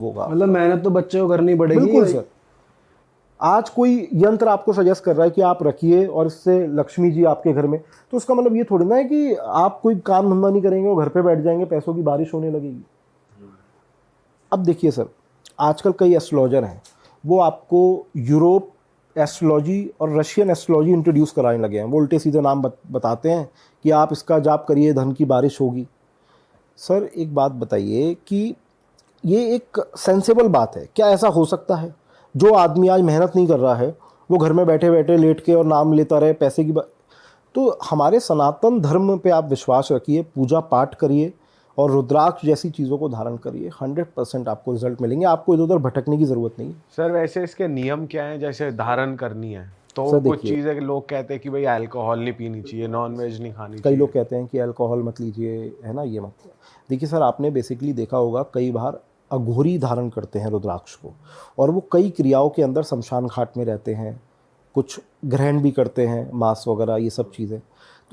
होगा। मतलब मेहनत तो बच्चे को करनी पड़ेगी। बिल्कुल सर। आज कोई यंत्र आपको सजेस्ट कर रहा है कि आप रखिए और इससे लक्ष्मी जी आपके घर में, तो उसका मतलब ये थोड़ी ना है कि आप कोई काम धंधा नहीं करेंगे और घर पे बैठ जाएंगे, पैसों की बारिश होने लगेगी। अब देखिए सर, आजकल कई एस्ट्रोलॉजर हैं, वो आपको यूरोप एस्ट्रोलॉजी और रशियन एस्ट्रोलॉजी इंट्रोड्यूस कराने लगे हैं। वो उल्टे सीधे नाम बताते हैं कि आप इसका जाप करिए, धन की बारिश होगी। सर एक बात बताइए कि ये एक सेंसेबल बात है क्या? ऐसा हो सकता है जो आदमी आज मेहनत नहीं कर रहा है वो घर में बैठे बैठे लेट के और नाम लेता रहे पैसे की तो हमारे सनातन धर्म पे आप विश्वास रखिए, पूजा पाठ करिए और रुद्राक्ष जैसी चीज़ों को धारण करिए, 100% आपको रिजल्ट मिलेंगे। आपको इधर उधर भटकने की ज़रूरत नहीं। सर वैसे इसके नियम क्या हैं? जैसे धारण करनी है तो सर कुछ देखिए, चीज़ें लोग कहते हैं कि भाई अल्कोहल नहीं पीनी चाहिए, नॉन वेज नहीं खानी कई चाहिए। लोग कहते हैं कि अल्कोहल मत लीजिए, है ना, ये मत। देखिए सर, आपने बेसिकली देखा होगा कई बार अघोरी धारण करते हैं रुद्राक्ष को, और वो कई क्रियाओं के अंदर शमशान घाट में रहते हैं, कुछ ग्रहण भी करते हैं, मांस वगैरह ये सब चीज़ें।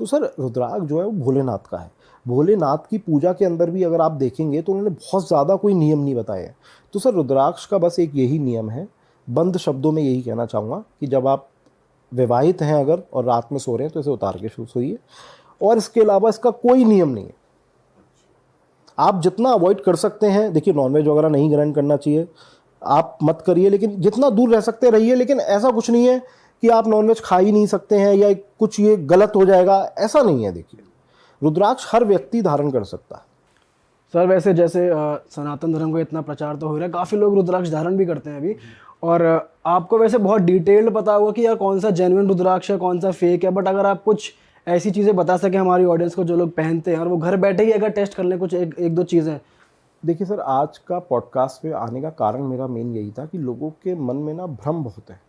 तो सर रुद्राक्ष जो है वो भोलेनाथ का है। भोलेनाथ की पूजा के अंदर भी अगर आप देखेंगे तो उन्होंने बहुत ज़्यादा कोई नियम नहीं बताए हैं। तो सर रुद्राक्ष का बस एक यही नियम है, बंद शब्दों में यही कहना चाहूँगा कि जब आप विवाहित हैं अगर और रात में सो रहे हैं तो इसे उतार के सोइए, और इसके अलावा इसका कोई नियम नहीं है। आप जितना अवॉइड कर सकते हैं, देखिए नॉनवेज वगैरह नहीं ग्रहण करना चाहिए, आप मत करिए, लेकिन जितना दूर रह सकते रहिए। लेकिन ऐसा कुछ नहीं है कि आप नॉनवेज खा ही नहीं सकते हैं या कुछ ये गलत हो जाएगा, ऐसा नहीं है। देखिए रुद्राक्ष हर व्यक्ति धारण कर सकता है। सर वैसे जैसे सनातन धर्म का इतना प्रचार तो हो रहा है, काफ़ी लोग रुद्राक्ष धारण भी करते हैं अभी, और आपको वैसे बहुत डिटेल्ड पता होगा कि यार कौन सा जेन्युइन रुद्राक्ष है कौन सा फेक है, बट अगर आप कुछ ऐसी चीज़ें बता सके हमारी ऑडियंस को जो लोग पहनते हैं और वो घर बैठे ही अगर टेस्ट कर लें कुछ एक दो चीज़ें। देखिए सर, आज का पॉडकास्ट पे आने का कारण मेरा मेन यही था कि लोगों के मन में ना भ्रम बहुत है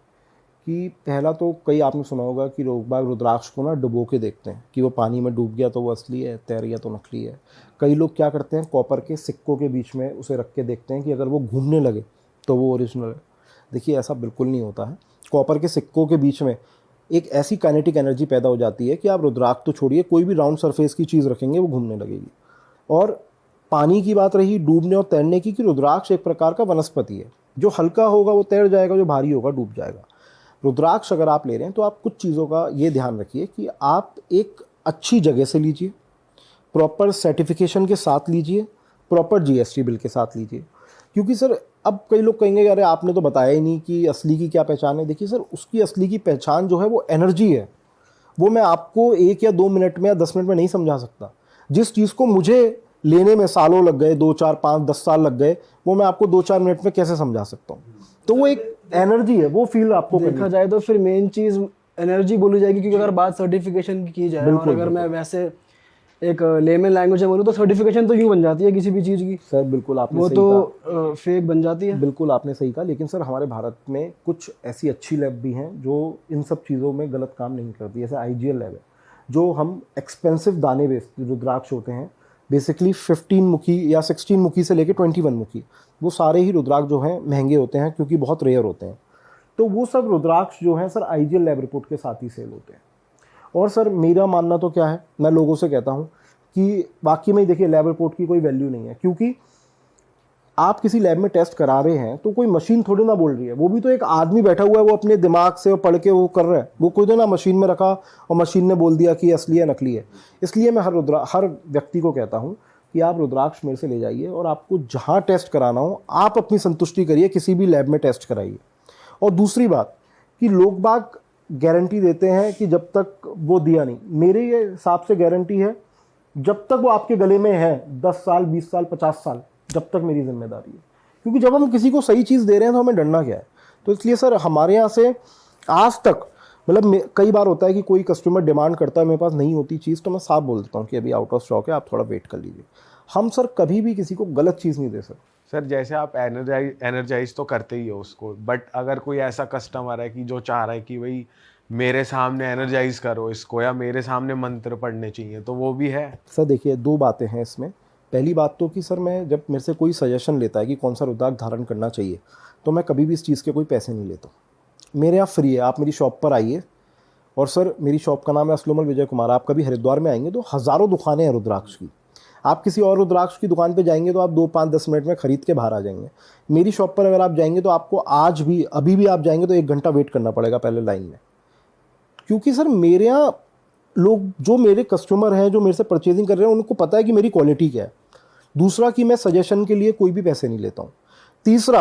कि पहला तो कई आपने सुना होगा कि लोग बाग रुद्राक्ष को ना डुबो के देखते हैं कि वो पानी में डूब गया तो वो असली है, तैर गया तो नकली है। कई लोग क्या करते हैं, कॉपर के सिक्कों के बीच में उसे रख के देखते हैं कि अगर वो घूमने लगे तो वो ओरिजिनल है। देखिए ऐसा बिल्कुल नहीं होता है। कॉपर के सिक्कों के बीच में एक ऐसी काइनेटिक एनर्जी पैदा हो जाती है कि आप रुद्राक्ष तो छोड़िए, कोई भी राउंड सरफेस की चीज़ रखेंगे वो घूमने लगेगी। और पानी की बात रही डूबने और तैरने की, कि रुद्राक्ष एक प्रकार का वनस्पति है, जो हल्का होगा वो तैर जाएगा, जो भारी होगा डूब जाएगा। रुद्राक्ष अगर आप ले रहे हैं तो आप कुछ चीज़ों का ये ध्यान रखिए कि आप एक अच्छी जगह से लीजिए, प्रॉपर सर्टिफिकेशन के साथ लीजिए, प्रॉपर जीएसटी बिल के साथ लीजिए। क्योंकि सर अब कई लोग कहेंगे अरे आपने तो बताया ही नहीं कि असली की क्या पहचान है। देखिए सर, उसकी असली की पहचान जो है वो एनर्जी है। वो मैं आपको 1 या 2 मिनट में या 10 मिनट में नहीं समझा सकता। जिस चीज़ को मुझे लेने में सालों लग गए, 2 4 5 10 साल लग गए, वो मैं आपको 2 4 मिनट में कैसे समझा सकता हूँ। तो वो एक एनर्जी है, वो फील आपको देखा जाए तो फिर मेन चीज़ एनर्जी बोली जाएगी, क्योंकि अगर बात सर्टिफिकेशन की जाए और अगर मैं वैसे एक लेमन लैंग्वेज में बोलूँ तो सर्टिफिकेशन तो यूँ बन जाती है किसी भी चीज़ की। सर बिल्कुल आपने वो सही तो फेक बन जाती है। बिल्कुल आपने सही कहा। लेकिन सर हमारे भारत में कुछ ऐसी अच्छी लैब भी हैं जो इन सब चीज़ों में गलत काम नहीं करती। जैसे आईजीएल लैब है, जो हम एक्सपेंसिव दाने बेचते रुद्राक्ष होते हैं, बेसिकली 15 मुखी या 16 मुखी से लेकर 21 मुखी, वो सारे ही रुद्राक्ष जो हैं महंगे होते हैं क्योंकि बहुत रेयर होते हैं। तो वो सब रुद्राक्ष जो हैं सर आईजीएल लैब रिपोर्ट के साथ ही सेल होते हैं। और सर मेरा मानना तो क्या है, मैं लोगों से कहता हूँ कि वाकई में देखिए लैब रिपोर्ट की कोई वैल्यू नहीं है, क्योंकि आप किसी लैब में टेस्ट करा रहे हैं तो कोई मशीन थोड़ी ना बोल रही है, वो भी तो एक आदमी बैठा हुआ है, वो अपने दिमाग से पढ़ के वो कर रहा है। वो कोई तो ना मशीन में रखा और मशीन ने बोल दिया कि असली है नकली है। इसलिए मैं हर व्यक्ति को कहता हूँ कि आप रुद्राक्ष मेरे से ले जाइए और आपको जहाँ टेस्ट कराना हो आप अपनी संतुष्टि करिए, किसी भी लैब में टेस्ट कराइए। और दूसरी बात कि लोग बाग गारंटी देते हैं कि जब तक वो दिया नहीं, मेरे ये हिसाब से गारंटी है जब तक वो आपके गले में है, 10 साल 20 साल 50 साल, जब तक मेरी जिम्मेदारी है। क्योंकि जब हम किसी को सही चीज़ दे रहे हैं तो हमें डरना क्या है। तो इसलिए सर हमारे यहाँ से आज तक मतलब कई बार होता है कि कोई कस्टमर डिमांड करता है, मेरे पास नहीं होती चीज़ तो मैं साफ बोल देता हूँ कि अभी आउट ऑफ स्टॉक है, आप थोड़ा वेट कर लीजिए। हम सर कभी भी किसी को गलत चीज़ नहीं दे सकते। सर जैसे आप एनर्जाइज तो करते ही हो उसको, बट अगर कोई ऐसा कस्टमर है कि जो चाह रहा है कि भाई मेरे सामने एनर्जाइज करो इसको या मेरे सामने मंत्र पढ़ने चाहिए, तो वो भी है? सर देखिए 2 बातें हैं इसमें। पहली बात तो कि सर मैं जब मेरे से कोई सजेशन लेता है कि कौन सा रुद्राक्ष धारण करना चाहिए, तो मैं कभी भी इस चीज़ के कोई पैसे नहीं लेता। मेरे यहाँ फ्री है, आप मेरी शॉप पर आइए। और सर मेरी शॉप का नाम है असलोमल विजय कुमार। आप कभी हरिद्वार में आएंगे तो हज़ारों दुकानें हैं रुद्राक्ष की। आप किसी और रुद्राक्ष की दुकान पे जाएंगे तो आप 2-5-10 मिनट में खरीद के बाहर आ जाएंगे। मेरी शॉप पर अगर आप जाएंगे तो आपको आज भी, अभी भी आप जाएंगे तो 1 घंटा वेट करना पड़ेगा पहले लाइन में, क्योंकि सर मेरे यहाँ लोग, जो मेरे कस्टमर हैं, जो मेरे से परचेजिंग कर रहे हैं, उनको पता है कि मेरी क्वालिटी क्या है। दूसरा कि मैं सजेशन के लिए कोई भी पैसे नहीं लेता हूँ। तीसरा,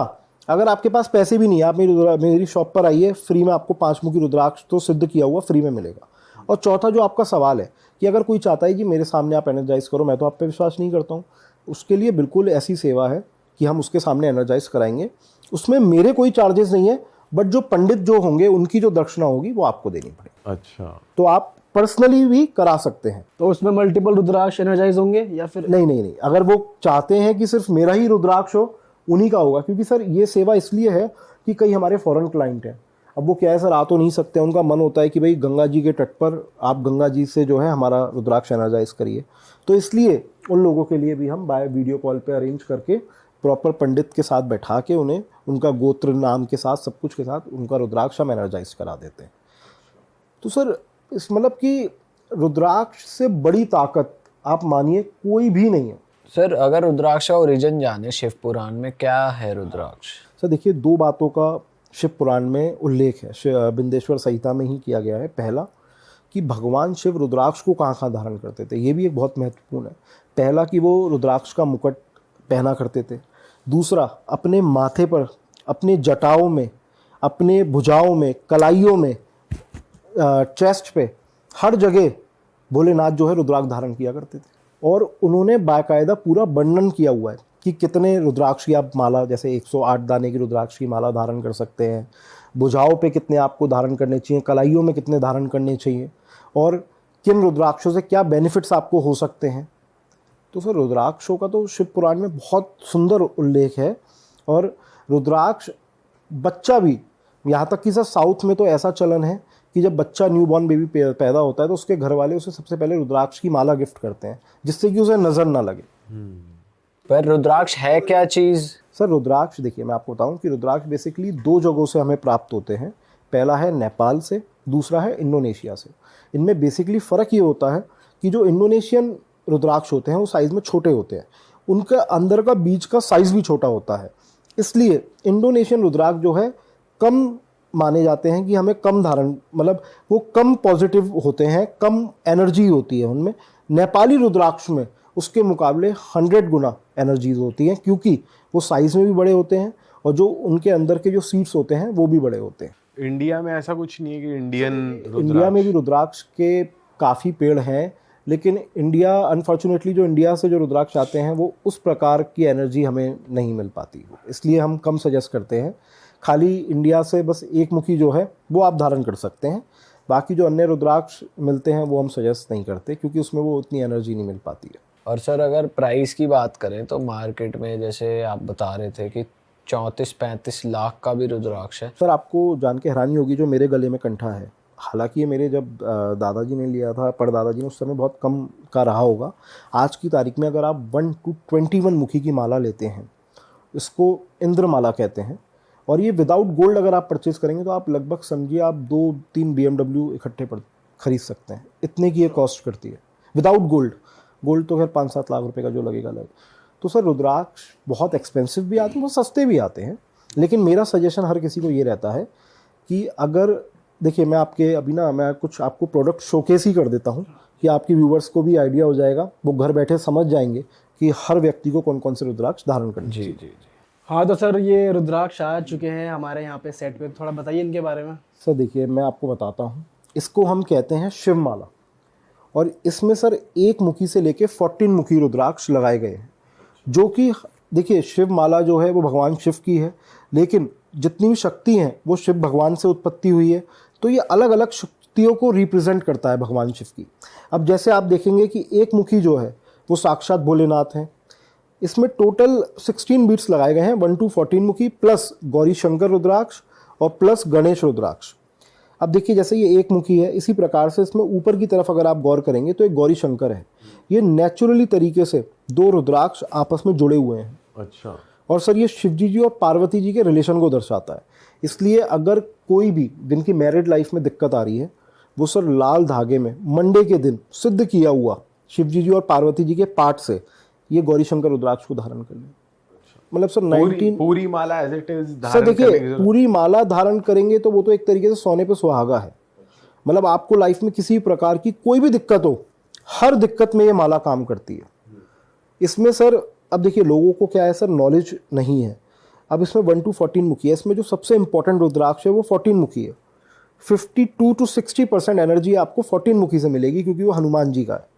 अगर आपके पास पैसे भी नहीं है, आप मेरी शॉप पर आइए, फ्री में आपको 5 मुखी रुद्राक्ष तो सिद्ध किया हुआ फ्री में मिलेगा। और चौथा, जो आपका सवाल है कि अगर कोई चाहता है कि मेरे सामने आप एनर्जाइज करो, मैं तो आप पे विश्वास नहीं करता हूँ, उसके लिए बिल्कुल ऐसी सेवा है कि हम उसके सामने एनर्जाइज कराएंगे। उसमें मेरे कोई चार्जेस नहीं है, बट जो पंडित जो होंगे उनकी जो दक्षिणा होगी वो आपको देनी पड़ेगी। अच्छा, तो आप पर्सनली भी करा सकते हैं। तो उसमें मल्टीपल रुद्राक्ष एनर्जाइज होंगे या फिर? नहीं, अगर वो चाहते हैं कि सिर्फ मेरा ही रुद्राक्ष हो, उन्हीं का होगा। क्योंकि सर ये सेवा इसलिए है कि कई हमारे फॉरेन क्लाइंट हैं, अब वो क्या है सर, आ तो नहीं सकते, उनका मन होता है कि भाई गंगा जी के तट पर आप गंगा जी से जो है हमारा रुद्राक्ष एनर्जाइज करिए। तो इसलिए उन लोगों के लिए भी हम बाय वीडियो कॉल पे अरेंज करके प्रॉपर पंडित के साथ बैठा के उन्हें उनका गोत्र नाम के साथ, सब कुछ के साथ उनका रुद्राक्ष हम एनर्जाइज करा देते हैं। तो सर इस मतलब कि रुद्राक्ष से बड़ी ताकत आप मानिए कोई भी नहीं है। सर अगर रुद्राक्ष का ओरिजिन जाने शिव पुराण में, क्या है रुद्राक्ष? सर देखिए, 2 बातों का शिव पुराण में उल्लेख है, बिंदेश्वर संहिता में ही किया गया है। पहला कि भगवान शिव रुद्राक्ष को कहाँ कहाँ धारण करते थे, ये भी एक बहुत महत्वपूर्ण है। पहला कि वो रुद्राक्ष का मुकुट पहना करते थे। दूसरा, अपने माथे पर, अपने जटाओं में, अपने भुजाओं में, कलाइयों में, चेस्ट पे, हर जगह भोलेनाथ जो है रुद्राक्ष धारण किया करते थे। और उन्होंने बाकायदा पूरा वर्णन किया हुआ है कि कितने रुद्राक्ष की आप माला, जैसे 108 दाने की रुद्राक्ष की माला धारण कर सकते हैं, भुजाओं पे कितने आपको धारण करने चाहिए, कलाइयों में कितने धारण करने चाहिए, और किन रुद्राक्षों से क्या बेनिफिट्स आपको हो सकते हैं। तो सर रुद्राक्षों का तो शिव पुराण में बहुत सुंदर उल्लेख है। और रुद्राक्ष बच्चा भी, यहाँ तक कि सर साउथ में तो ऐसा चलन है कि जब बच्चा न्यूबॉर्न बेबी पैदा होता है तो उसके घर वाले उसे सबसे पहले रुद्राक्ष की माला गिफ्ट करते हैं, जिससे कि उसे नज़र ना लगे। पर रुद्राक्ष है क्या चीज़? सर रुद्राक्ष देखिए, मैं आपको बताऊं कि रुद्राक्ष बेसिकली 2 जगहों से हमें प्राप्त होते हैं। पहला है नेपाल से, दूसरा है इंडोनेशिया से। इनमें बेसिकली फ़र्क ये होता है कि जो इंडोनेशियन रुद्राक्ष होते हैं वो साइज़ में छोटे होते हैं, उनका अंदर का बीज का साइज़ भी छोटा होता है। इसलिए इंडोनेशियन रुद्राक्ष जो है कम माने जाते हैं कि हमें कम धारण, मतलब वो कम पॉजिटिव होते हैं, कम एनर्जी होती है उनमें। नेपाली रुद्राक्ष में उसके मुकाबले 100 गुना एनर्जीज होती हैं, क्योंकि वो साइज़ में भी बड़े होते हैं और जो उनके अंदर के जो सीड्स होते हैं वो भी बड़े होते हैं। इंडिया में ऐसा कुछ नहीं है कि इंडिया में भी रुद्राक्ष के काफ़ी पेड़ हैं, लेकिन इंडिया, अनफॉर्चुनेटली जो इंडिया से जो रुद्राक्ष आते हैं वो उस प्रकार की एनर्जी हमें नहीं मिल पाती, इसलिए हम कम सजेस्ट करते हैं। खाली इंडिया से बस 1 मुखी जो है वो आप धारण कर सकते हैं, बाकी जो अन्य रुद्राक्ष मिलते हैं वो हम सजेस्ट नहीं करते, क्योंकि उसमें वो उतनी एनर्जी नहीं मिल पाती है। और सर अगर प्राइस की बात करें तो मार्केट में जैसे आप बता रहे थे कि 34-35 लाख का भी रुद्राक्ष है। सर आपको जान के हैरानी होगी, जो मेरे गले में कंठा है, हालांकि ये मेरे जब दादाजी ने लिया था, परदादाजी ने, उस समय बहुत कम का रहा होगा। आज की तारीख में अगर आप 1 to 21 मुखी की माला लेते हैं, इसको इंद्रमाला कहते हैं, और ये विदाउट गोल्ड अगर आप परचेज़ करेंगे तो आप लगभग समझिए आप 2-3 BMW इकट्ठे खरीद सकते हैं, इतने की ये कॉस्ट करती है विदाउट गोल्ड। गोल्ड तो खैर 5-7 लाख रुपए का जो लगेगा लगे। तो सर रुद्राक्ष बहुत एक्सपेंसिव भी आते हैं, बहुत सस्ते भी आते हैं, लेकिन मेरा सजेशन हर किसी को ये रहता है कि अगर देखिए, मैं आपके अभी ना मैं कुछ आपको प्रोडक्ट शोकेस ही कर देता हूँ कि आपके व्यूवर्स को भी आइडिया हो जाएगा, वो घर बैठे समझ जाएंगे कि हर व्यक्ति को कौन कौन से रुद्राक्ष धारण करने चाहिए। जी। हाँ तो सर ये रुद्राक्ष आ चुके हैं हमारे यहाँ पे सेट पे, थोड़ा बताइए इनके बारे में। सर देखिए, मैं आपको बताता हूँ, इसको हम कहते हैं शिव माला, और इसमें सर 1 मुखी से लेके 14 मुखी रुद्राक्ष लगाए गए हैं, जो कि देखिए शिव माला जो है वो भगवान शिव की है, लेकिन जितनी भी शक्ति हैं वो शिव भगवान से उत्पत्ति हुई है, तो ये अलग अलग शक्तियों को रिप्रेजेंट करता है भगवान शिव की। अब जैसे आप देखेंगे कि 1 मुखी जो है वो साक्षात भोलेनाथ हैं। इसमें टोटल 16 बीट्स लगाए गए हैं, 1 to 14 मुखी, प्लस गौरी शंकर रुद्राक्ष और प्लस गणेश रुद्राक्ष। अब देखिए, जैसे ये 1 मुखी है, इसी प्रकार से इसमें ऊपर की तरफ अगर आप गौर करेंगे तो एक गौरी शंकर है। ये नेचुरली तरीके से 2 रुद्राक्ष आपस में जुड़े हुए हैं। अच्छा। और सर ये शिवजी जी और पार्वती जी के रिलेशन को दर्शाता है। इसलिए अगर कोई भी जिनकी मैरिड लाइफ में दिक्कत आ रही है, वो सर लाल धागे में मंडे के दिन सिद्ध किया हुआ शिवजी जी और पार्वती जी के पाठ से ये गौरीशंकर रुद्राक्ष को धारण कर लें। मतलब सर 19 पूरी माला एज इट इज सर धारण करने की देखिए, जरूरत? पूरी माला धारण करेंगे तो वो तो एक तरीके से सोने पे सुहागा है। मतलब आपको लाइफ में किसी प्रकार की कोई भी दिक्कत हो, हर दिक्कत में ये माला काम करती है। इसमें सर अब देखिए लोगों को क्या है सर, नॉलेज नहीं है। अब इसमें 1 to 14 मुखी है। इसमें जो सबसे इंपॉर्टेंट रुद्राक्ष है वो 14 मुखी है। 52 to 60% एनर्जी आपको 14 मुखी से मिलेगी, क्योंकि वो हनुमान जी का है।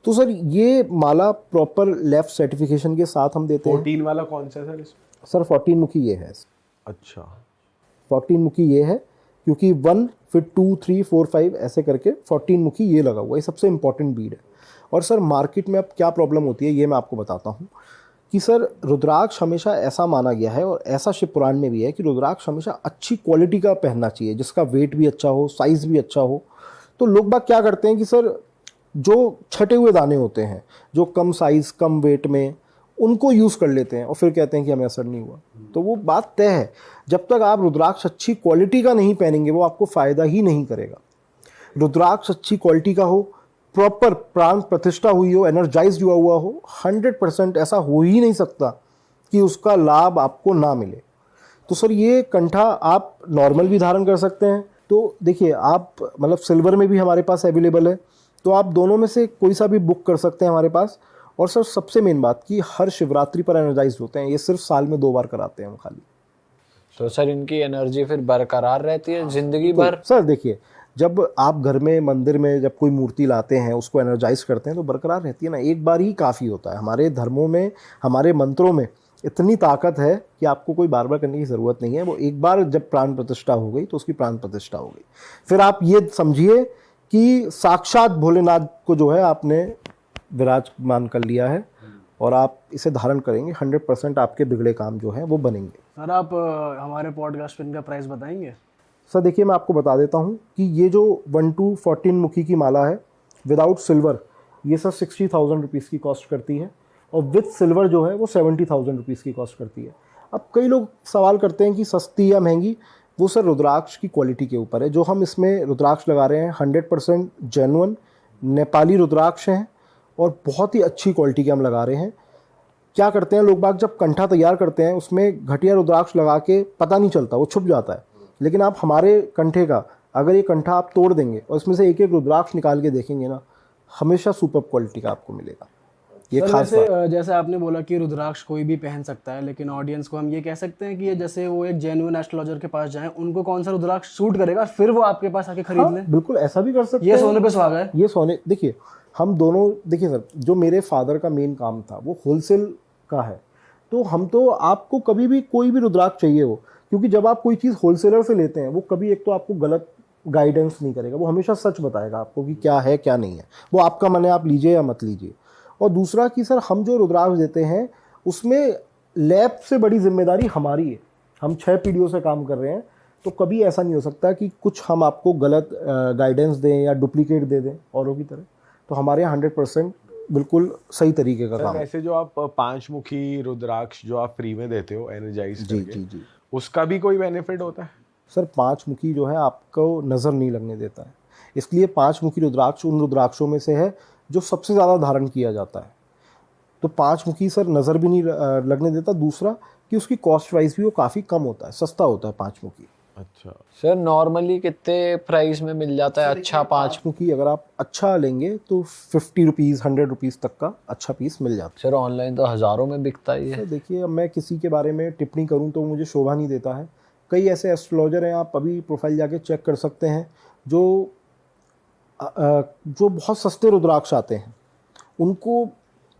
तो सर ये माला प्रॉपर लेफ्ट सर्टिफिकेशन के साथ हम देते हैं। 14 वाला कौन सा है सर इसमें? सर 14 मुखी ये है। अच्छा, 14 मुखी ये है, क्योंकि 1 फिर 2 3 4 5 ऐसे करके 14 मुखी ये लगा हुआ है। ये सबसे इंपॉर्टेंट बीड है। और सर मार्केट में अब क्या प्रॉब्लम होती है ये मैं आपको बताता हूँ कि सर रुद्राक्ष हमेशा ऐसा माना गया है, और ऐसा शिव पुराण में भी है कि रुद्राक्ष हमेशा अच्छी क्वालिटी का पहनना चाहिए, जिसका वेट भी अच्छा हो, साइज़ भी अच्छा हो। तो लोग बाग क्या करते हैं कि सर जो छटे हुए दाने होते हैं, जो कम साइज़ कम वेट में, उनको यूज़ कर लेते हैं और फिर कहते हैं कि हमें असर नहीं हुआ। तो वो बात तय है, जब तक आप रुद्राक्ष अच्छी क्वालिटी का नहीं पहनेंगे वो आपको फ़ायदा ही नहीं करेगा। रुद्राक्ष अच्छी क्वालिटी का हो, प्रॉपर प्राण प्रतिष्ठा हुई हो, एनर्जाइज हुआ हो, 100% ऐसा हो ही नहीं सकता कि उसका लाभ आपको ना मिले। तो सर ये कंठा आप नॉर्मल भी धारण कर सकते हैं। तो देखिए आप मतलब सिल्वर में भी हमारे पास अवेलेबल है, तो आप दोनों में से कोई सा भी बुक कर सकते हैं हमारे पास। और सर सबसे मेन बात कि हर शिवरात्रि पर एनर्जाइज होते हैं। ये सिर्फ साल में 2 बार कराते हैं हम खाली। तो सर इनकी एनर्जी फिर बरकरार रहती है जिंदगी भर? तो सर देखिए, जब आप घर में मंदिर में जब कोई मूर्ति लाते हैं, उसको एनर्जाइज करते हैं, तो बरकरार रहती है ना। एक बार ही काफ़ी होता है। हमारे धर्मों में, हमारे मंत्रों में इतनी ताकत है कि आपको कोई बार बार करने की ज़रूरत नहीं है। वो एक बार जब प्राण प्रतिष्ठा हो गई तो उसकी प्राण प्रतिष्ठा हो गई। फिर आप ये समझिए कि साक्षात भोलेनाथ को जो है आपने विराजमान कर लिया है, और आप इसे धारण करेंगे 100% आपके बिगड़े काम जो हैं वो बनेंगे। सर आप हमारे पॉडकास्ट पे इनका प्राइस बताएंगे? सर देखिए मैं आपको बता देता हूँ कि ये जो 1 to 14 मुखी की माला है विदाउट सिल्वर, ये सर 60,000 रुपीज़ की कॉस्ट करती है, और विथ सिल्वर जो है वो 70,000 रुपीज़ की कॉस्ट करती है। अब कई लोग सवाल करते हैं कि सस्ती या महंगी, वो सर रुद्राक्ष की क्वालिटी के ऊपर है। जो हम इसमें रुद्राक्ष लगा रहे हैं 100% जेन्युइन नेपाली रुद्राक्ष हैं, और बहुत ही अच्छी क्वालिटी के हम लगा रहे हैं। क्या करते हैं लोग बाग, जब कंठा तैयार करते हैं उसमें घटिया रुद्राक्ष लगा के पता नहीं चलता, वो छुप जाता है। लेकिन आप हमारे कंठे का अगर ये कंठा आप तोड़ देंगे और इसमें से एक एक रुद्राक्ष निकाल के देखेंगे ना, हमेशा सुपर क्वालिटी का आपको मिलेगा। ये सर खास वैसे जैसे आपने बोला कि रुद्राक्ष कोई भी पहन सकता है, लेकिन ऑडियंस को हम ये कह सकते हैं कि ये जैसे वो एक जेन्युइन एस्ट्रोलॉजर के पास जाएं, उनको कौन सा रुद्राक्ष सूट करेगा, फिर वो आपके पास आके खरीद लें। बिल्कुल ऐसा भी कर सकते ये हैं। सोने पे सुहागा है। ये सोने, देखिए हम दोनों, देखिए सर जो मेरे फादर का मेन काम था वो होलसेल का है। तो हम तो आपको कभी भी कोई भी रुद्राक्ष चाहिए हो, क्योंकि जब आप कोई चीज़ होलसेलर से लेते हैं वो कभी एक तो आपको गलत गाइडेंस नहीं करेगा, वो हमेशा सच बताएगा आपको कि क्या है क्या नहीं है। वो आपका मन है, आप लीजिए या मत लीजिए। और दूसरा कि सर हम जो रुद्राक्ष देते हैं उसमें लैब से बड़ी जिम्मेदारी हमारी है। हम 6 पीढ़ियों से काम कर रहे हैं, तो कभी ऐसा नहीं हो सकता कि कुछ हम आपको गलत गाइडेंस दें या डुप्लीकेट दे दें औरों की तरह। तो हमारे यहाँ 100% बिल्कुल सही तरीके का काम है। वैसे जो आप 5 मुखी रुद्राक्ष जो आप फ्री में देते हो एनर्जाइज जी करके, जी जी उसका भी कोई बेनिफिट होता है? सर 5 मुखी जो है आपको नज़र नहीं लगने देता है, इसलिए 5 मुखी रुद्राक्ष उन रुद्राक्षों में से है जो सबसे ज़्यादा धारण किया जाता है। तो 5 मुखी सर नज़र भी नहीं लगने देता। दूसरा कि उसकी कॉस्ट वाइज भी वो काफ़ी कम होता है, सस्ता होता है 5 मुखी। अच्छा सर नॉर्मली कितने प्राइस में मिल जाता है अच्छा 5? मुखी अगर आप अच्छा लेंगे तो 50 रुपीज़ 100 रुपीज़ तक का अच्छा पीस मिल जाता सर ऑनलाइन तो हज़ारों में बिकता ही है। है। तो देखिए अब मैं किसी के बारे में टिप्पणी करूं तो मुझे शोभा नहीं देता है। कई ऐसे एस्ट्रोलॉजर हैं, आप अभी प्रोफाइल जाके चेक कर सकते हैं, जो बहुत सस्ते रुद्राक्ष आते हैं उनको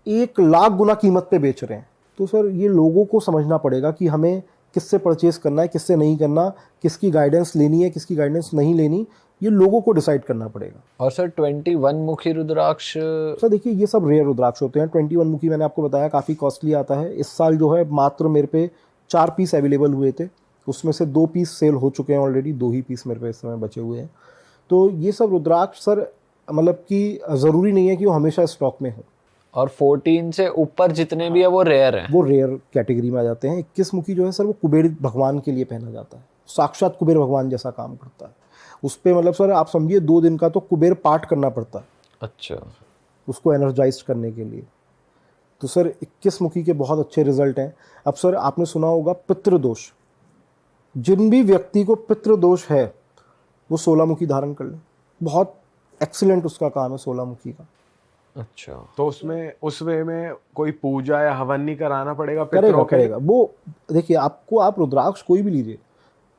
1 लाख गुना कीमत पे बेच रहे हैं। तो सर ये लोगों को समझना पड़ेगा कि हमें किससे परचेस करना है, किससे नहीं करना, किसकी गाइडेंस लेनी है, किसकी गाइडेंस नहीं लेनी, ये लोगों को डिसाइड करना पड़ेगा। और सर 21 मुखी रुद्राक्ष? सर देखिए ये सब रेयर रुद्राक्ष होते हैं। 21 मुखी मैंने आपको बताया काफ़ी कॉस्टली आता है। इस साल जो है मात्र मेरे पे 4 पीस अवेलेबल हुए थे, उसमें से 2 पीस सेल हो चुके हैं ऑलरेडी, 2 ही पीस मेरे पे इस समय बचे हुए हैं। तो ये सब रुद्राक्ष सर मतलब कि ज़रूरी नहीं है कि वो हमेशा स्टॉक में हो। और 14 से ऊपर जितने भी है वो रेयर हैं? वो रेयर कैटेगरी में आ जाते हैं। 21 मुखी जो है सर वो कुबेर भगवान के लिए पहना जाता है, साक्षात कुबेर भगवान जैसा काम करता है। उस पर मतलब सर आप समझिए 2 दिन का तो कुबेर पाठ करना पड़ता है अच्छा। उसको एनर्जाइज करने के लिए। तो सर 21 मुखी के बहुत अच्छे रिजल्ट हैं। अब सर आपने सुना होगा पितृदोष, जिन भी व्यक्ति को पितृदोष है वो 16 मुखी धारण कर ले, बहुत एक्सीलेंट उसका काम है 16 मुखी का। अच्छा, तो उसमें उस वे में कोई पूजा या हवन नहीं कराना पड़ेगा करेगा पितरों के? करेगा वो। देखिए आपको, आप रुद्राक्ष कोई भी लीजिए,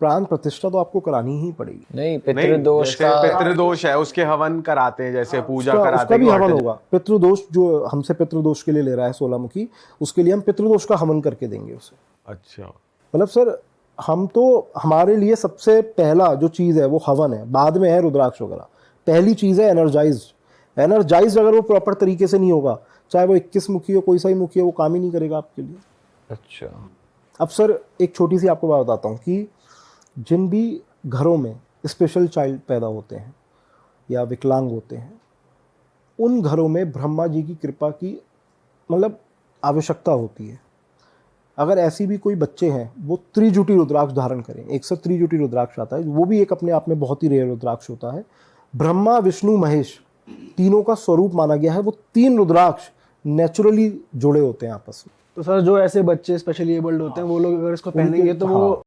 प्राण प्रतिष्ठा तो आपको करानी ही पड़ेगी। नहीं नहीं, पितृदोष जैसे का पितृदोष है उसके हवन कराते हैं, जैसे पूजा उसका कराते भी हैं हवन होगा। पितृदोष जो हमसे पितृदोष के लिए ले रहा है 16 मुखी, उसके लिए हम पितृदोष का हवन करके देंगे उसे। अच्छा, मतलब सर हम तो, हमारे लिए सबसे पहला जो चीज़ है वो हवन है, बाद में है रुद्राक्ष वगैरह। पहली चीज़ है एनर्जाइज अगर वो प्रॉपर तरीके से नहीं होगा, चाहे वो 21 मुखी हो, कोई सा ही मुखी हो, वो काम ही नहीं करेगा आपके लिए। अच्छा, अब सर एक छोटी सी आपको बात बताता हूँ कि जिन भी घरों में स्पेशल चाइल्ड पैदा होते हैं या विकलांग होते हैं, उन घरों में ब्रह्मा जी की कृपा की मतलब आवश्यकता होती है। अगर ऐसी भी कोई बच्चे हैं, वो त्रिजुटी रुद्राक्ष धारण करें। एक से त्रिजुटी रुद्राक्ष आता है, वो भी एक अपने आप में बहुत ही रेयर रुद्राक्ष होता है। ब्रह्मा विष्णु महेश तीनों का स्वरूप माना गया है। वो 3 रुद्राक्ष नेचुरली जुड़े होते हैं आपस में। तो सर जो ऐसे बच्चे स्पेशली एबल्ड होते हैं वो लोग अगर इसको पहनेंगे तो वो